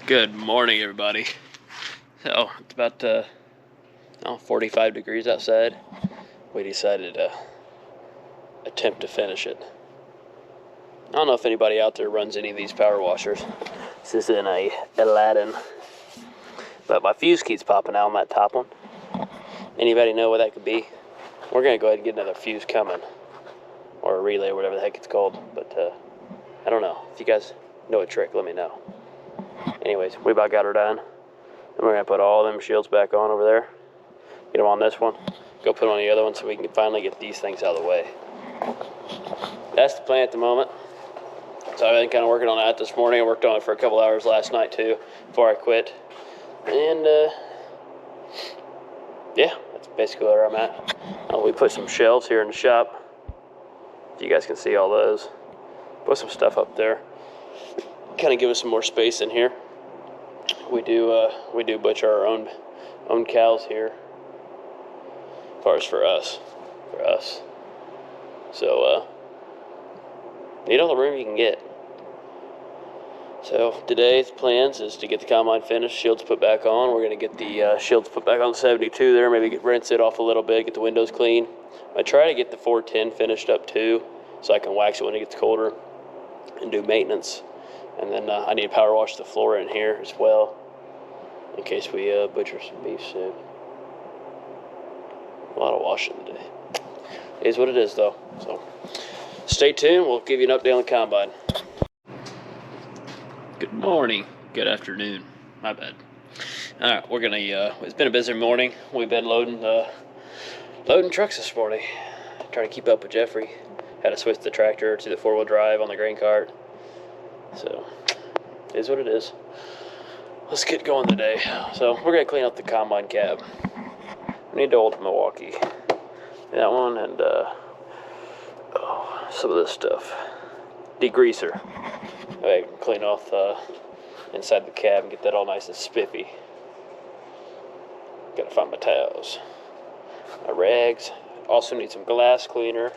Good morning, everybody. So it's about 45 degrees outside. We decided to attempt to finish it. I don't know if anybody out there runs any of these power washers. This is in a Aladdin, but my fuse keeps popping out on that top one. Anybody know what that could be? We're gonna go ahead and get another fuse coming, or a relay, or whatever the heck it's called. But I don't know. If you guys know a trick, let me know. Anyways, we about got her done. And we're going to put all them shields back on over there. Get them on this one. Go put them on the other one so we can finally get these things out of the way. That's the plan at the moment. So I've been kind of working on that this morning. I worked on it for a couple hours last night too, before I quit. And yeah, that's basically where I'm at. We put some shelves here in the shop. If you guys can see all those. Put some stuff up there. Kind of give us some more space in here. We do butcher our own cows here. As far as for us. So need all the room you can get. So today's plans is to get the combine finished, shields put back on. We're gonna get the shields put back on the 72 there. Maybe rinse it off a little bit, get the windows clean. I try to get the 410 finished up too, so I can wax it when it gets colder and do maintenance. And then I need to power wash the floor in here as well, in case we butcher some beef soon. A lot of washing today. It is what it is, though. So stay tuned. We'll give you an update on the combine. Good morning. Good afternoon. My bad. All right, we're gonna. It's been a busy morning. We've been loading trucks this morning. Trying to keep up with Jeffrey. Had to switch the tractor to the 4-wheel drive on the grain cart. So, it is what it is. Let's get going today. So, we're going to clean up the combine cab. We need to old Milwaukee. That one and some of this stuff. Degreaser. I can clean off inside the cab and get that all nice and spiffy. Gotta find my towels. My rags. Also need some glass cleaner.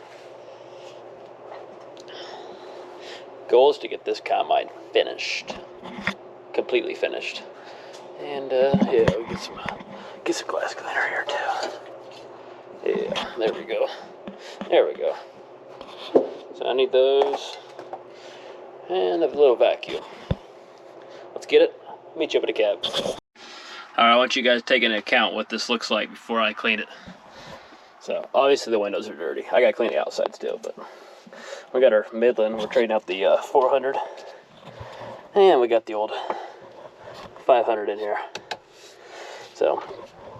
Goal is to get this combine finished, completely finished, and yeah, we'll get some glass cleaner here too. Yeah, there we go. So I need those and a little vacuum. Let's get it. Meet you up at the cab. All right, I want you guys to take into account what this looks like before I clean it. So obviously the windows are dirty. I gotta clean the outside still, but. We got our Midland, we're trading out the 400, and we got the old 500 in here. So,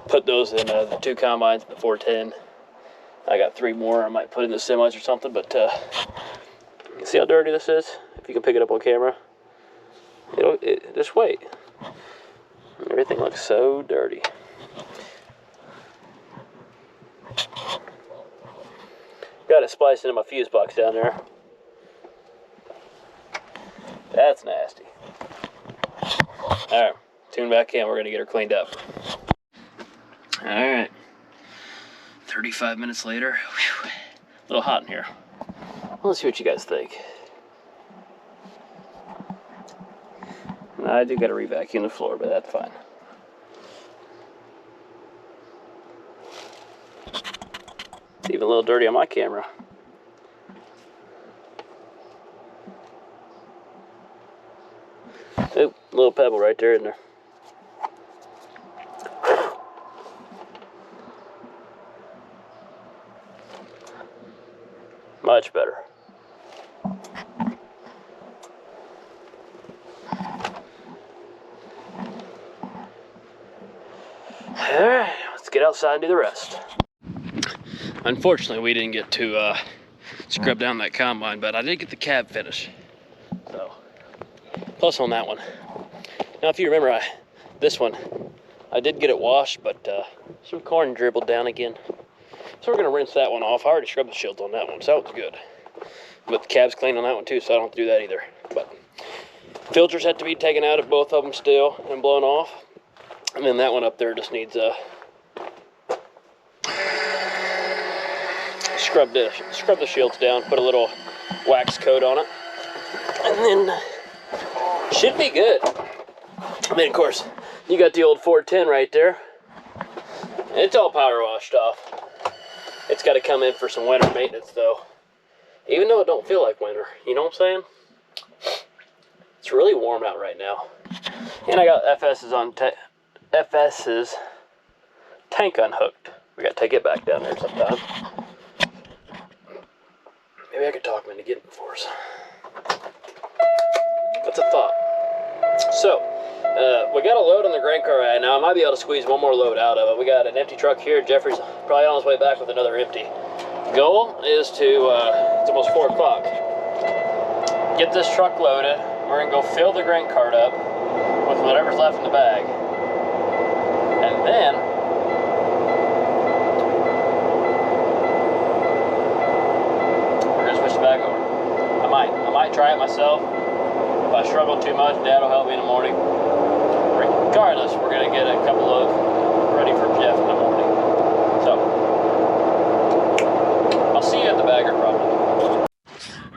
put those in the 2 combines, the 410. I got 3 more I might put in the semis or something, but you see how dirty this is? If you can pick it up on camera. Just wait. Everything looks so dirty. Got it spliced into my fuse box down there. That's nasty. Alright, tune back in. We're going to get her cleaned up. Alright. 35 minutes later. Whew, a little hot in here. Let's see what you guys think. I do got to re-vacuum the floor, but that's fine. It's even a little dirty on my camera. Oop, little pebble right there in there. Much better. Alright, let's get outside and do the rest. Unfortunately, we didn't get to scrub down that combine, but I did get the cab finished. So, plus on that one. Now, if you remember, this one, I did get it washed, but some corn dribbled down again. So we're going to rinse that one off. I already scrubbed the shields on that one, so that was good. But the cab's clean on that one too, so I don't have to do that either. But filters have to be taken out of both of them still and blown off. And then that one up there just needs scrub the shields down, put a little wax coat on it, and then should be good. I mean, of course, you got the old 410 right there. It's all power washed off. It's got to come in for some winter maintenance, though. Even though it don't feel like winter, you know what I'm saying? It's really warm out right now. And I got FS's tank unhooked. We got to take it back down there sometime. Maybe I could talk him into getting it for us. That's a thought. So, we got a load on the grain car right now. I might be able to squeeze one more load out of it. We got an empty truck here. Jeffrey's probably on his way back with another empty. Goal is to, it's almost 4 o'clock. Get this truck loaded. We're going to go fill the grain cart up with whatever's left in the bag. And then, we're going to switch the bag over. I might try it myself. If I struggle too much, Dad will help me in the morning. Regardless, we're going to get a couple of ready for Jeff in the morning. So, I'll see you at the bagger probably.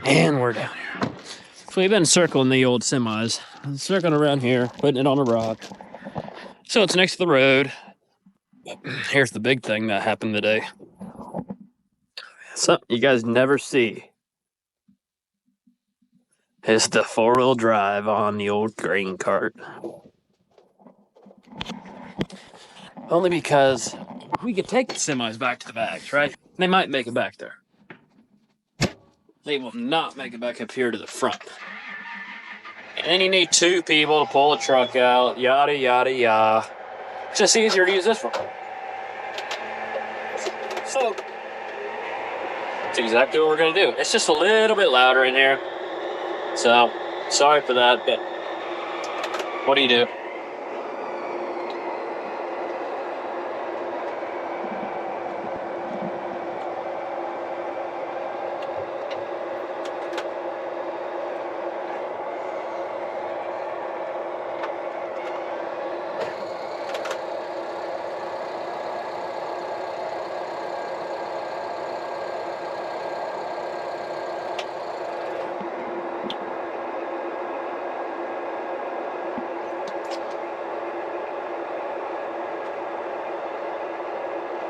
And we're down here. So we've been circling the old semis. Circling around here, putting it on a rock. So it's next to the road. Here's the big thing that happened today. Something you guys never see is the 4-wheel drive on the old grain cart. Only because we could take the semis back to the bags, right? They might make it back there. They will not make it back up here to the front. And then you need 2 people to pull the truck out, yada, yada, yada. It's just easier to use this one. So, that's exactly what we're going to do. It's just a little bit louder in here. So, sorry for that, but what do you do?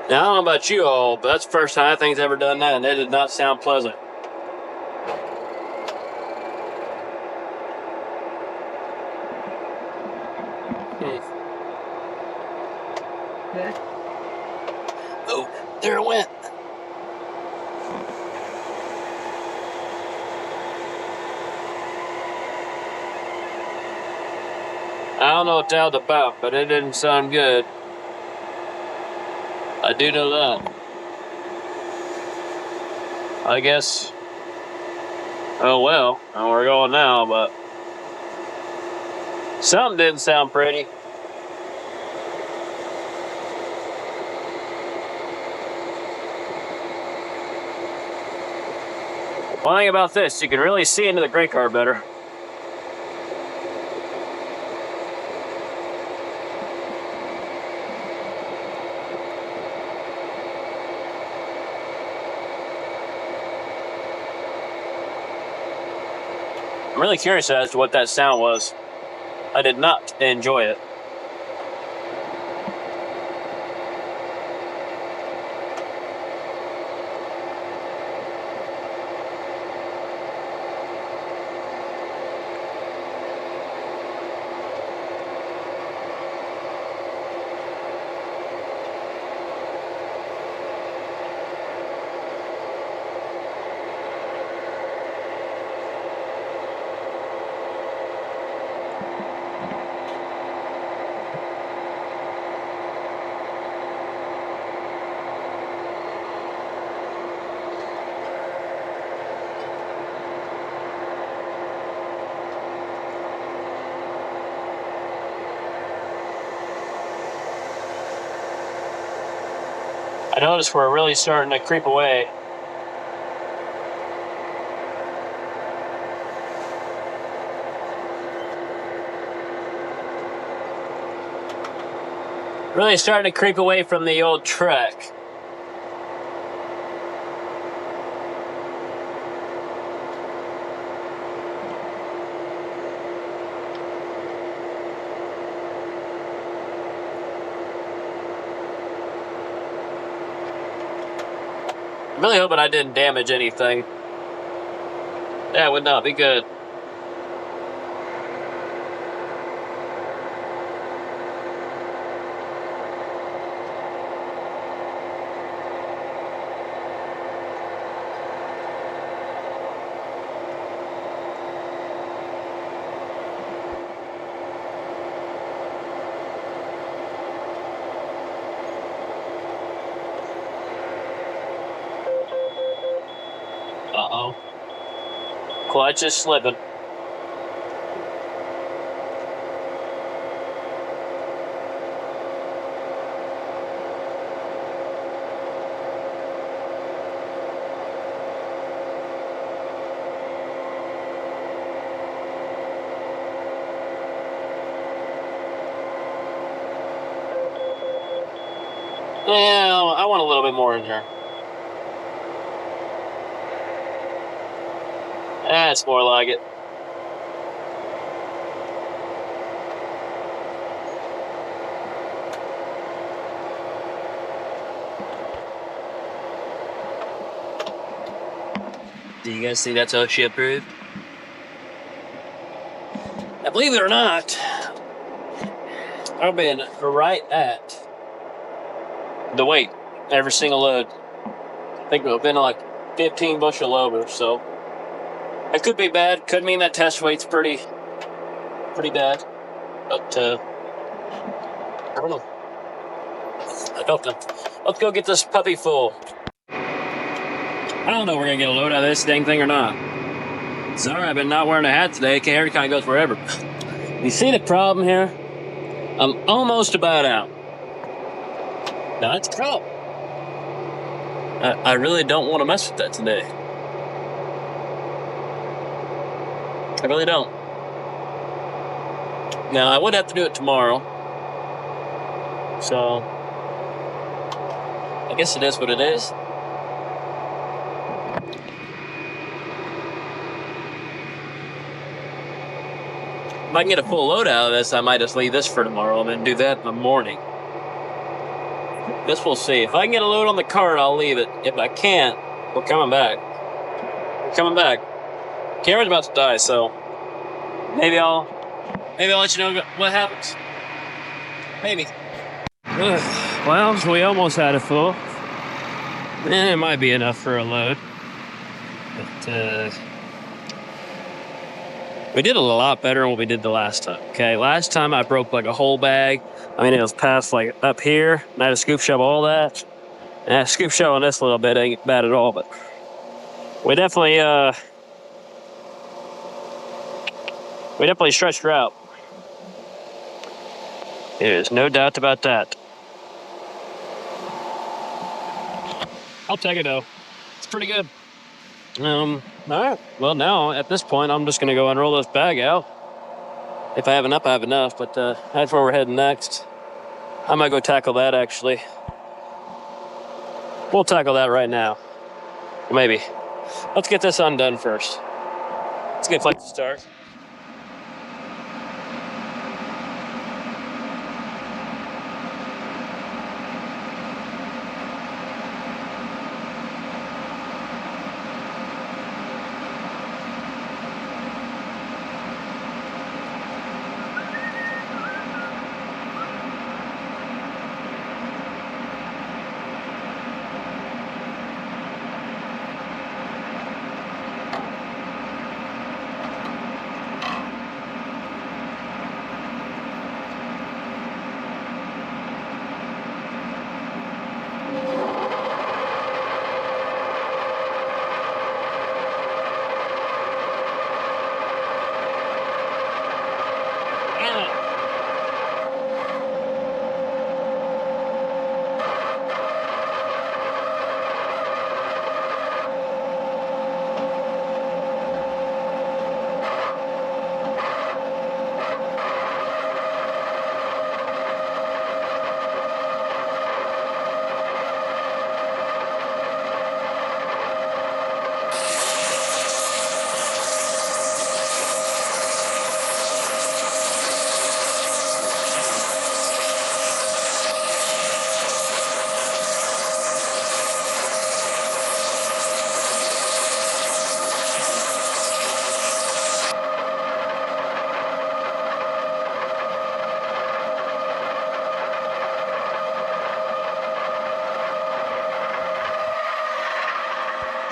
Now, I don't know about you all, but that's the first time anything's ever done that, and it did not sound pleasant. Oh, there it went. I don't know what that was about, but it didn't sound good. I do know that. I guess. Oh well, we're going now, but something didn't sound pretty. One thing about this, you can really see into the grain car better. I'm really curious as to what that sound was. I did not enjoy it. I notice we're really starting to creep away. Really starting to creep away from the old truck. really hoping I didn't damage anything. That would not be good. Uh-oh. Clutch is slipping. Yeah, I want a little bit more in here. That's more like it. Do you guys see that's OSHA approved? Now, believe it or not, I've been right at the weight every single load. I think it's been like 15 bushel over, so it could be bad. Could mean that test weight's pretty bad, but I don't know. I don't know. Let's go get this puppy full. I don't know if we're gonna get a load out of this dang thing or not. Sorry, I've been not wearing a hat today. Hair kind of goes wherever. You see the problem here? I'm almost about out. Now that's a problem. I really don't want to mess with that today. I really don't. Now, I would have to do it tomorrow. So, I guess it is what it is. If I can get a full load out of this, I might just leave this for tomorrow and then do that in the morning. This we'll see. If I can get a load on the cart, I'll leave it. If I can't, we're coming back. We're coming back. Camera's about to die, so maybe I'll let you know what happens. Maybe. Well, we almost had it full. And it might be enough for a load. But we did a lot better than what we did the last time. Okay, last time I broke like a whole bag. I mean, it was past like up here, and I had to scoop shovel all that. And I scoop shovel this a little bit, ain't bad at all, but we definitely stretched her out. There's no doubt about that. I'll take it though. It's pretty good. All right. Well, now at this point, I'm just gonna go unroll this bag out. If I have enough, I have enough. But that's where we're heading next. I might go tackle that actually. We'll tackle that right now. Maybe. Let's get this undone first. Let's get Flex to start.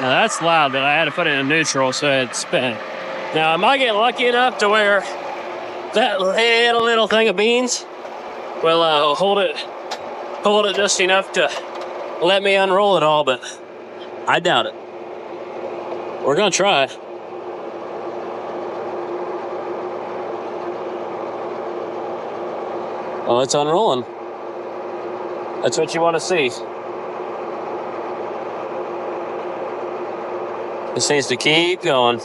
Now that's loud, but I had to put it in neutral so it'd spin. Now I might get lucky enough to where that little thing of beans will hold it just enough to let me unroll it all, but I doubt it. We're gonna try. Well, it's unrolling. That's what you want to see. This needs to keep going.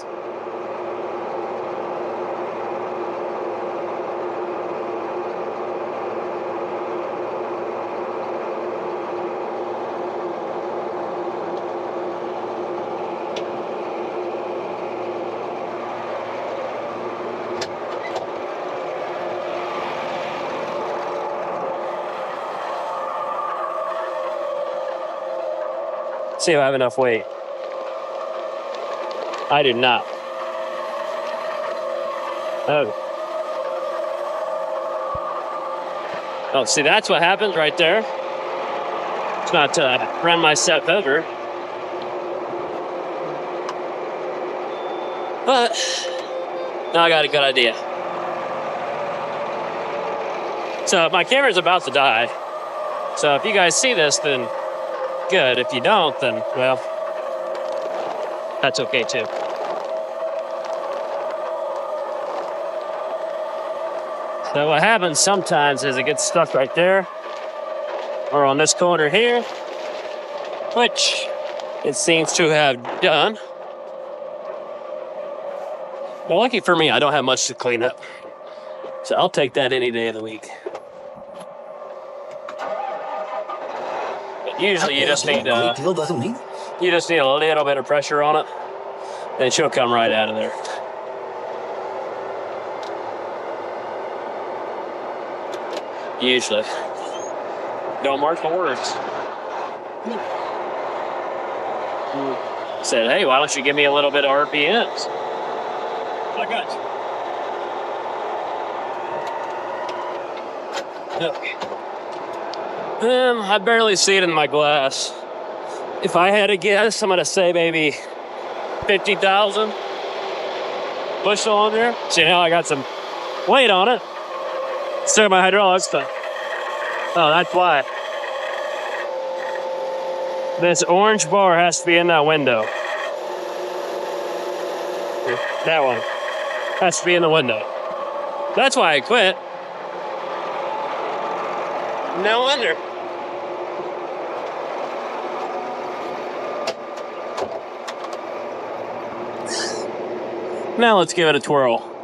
See if I have enough weight. I do not. Oh, see, that's what happens right there. It's not to run myself over. But now I got a good idea. So my camera's about to die. So if you guys see this, then good. If you don't, then, well, that's okay too. So what happens sometimes is it gets stuck right there or on this corner here, which it seems to have done. Well, lucky for me, I don't have much to clean up. So I'll take that any day of the week. But usually you just need a little bit of pressure on it, and she'll come right out of there. Usually. Don't mark my words. Said, hey, why don't you give me a little bit of RPMs? I got you. Okay. I barely see it in my glass. If I had to guess, I'm gonna say maybe 50,000 bushel on there. See how I got some weight on it. Still my hydraulics, but oh, that's why. This orange bar has to be in that window. That one has to be in the window. That's why I quit. No wonder. Now let's give it a twirl.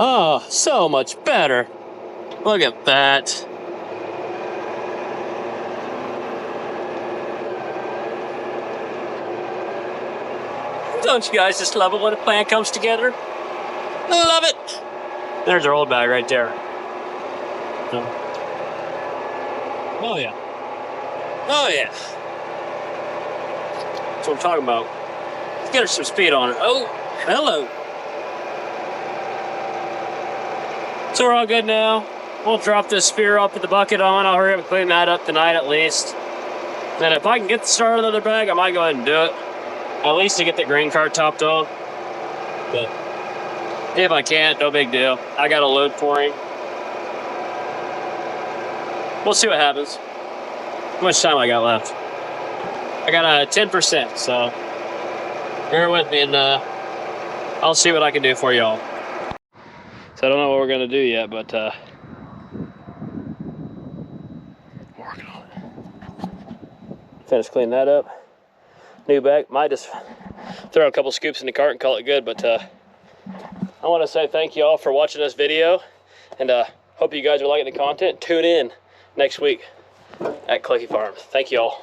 Oh, so much better. Look at that. Don't you guys just love it when a plan comes together? Love it. There's our old bag right there. Oh yeah. Oh yeah. That's what I'm talking about. Let's get her some speed on her. Oh, hello. So we're all good now. We'll drop this spear up with the bucket on. I'll hurry up and clean that up tonight at least. Then if I can get the start of the other bag, I might go ahead and do it. At least to get the grain cart topped off. But if I can't, no big deal. I got a load for him. We'll see what happens. How much time I got left? I got 10%, so bear with me and I'll see what I can do for y'all. So I don't know what we're gonna do yet, but working on it. Finish cleaning that up. New bag. Might just throw a couple scoops in the cart and call it good, but I want to say thank you all for watching this video, and hope you guys are liking the content. Tune in next week at Clicky Farms. Thank you all.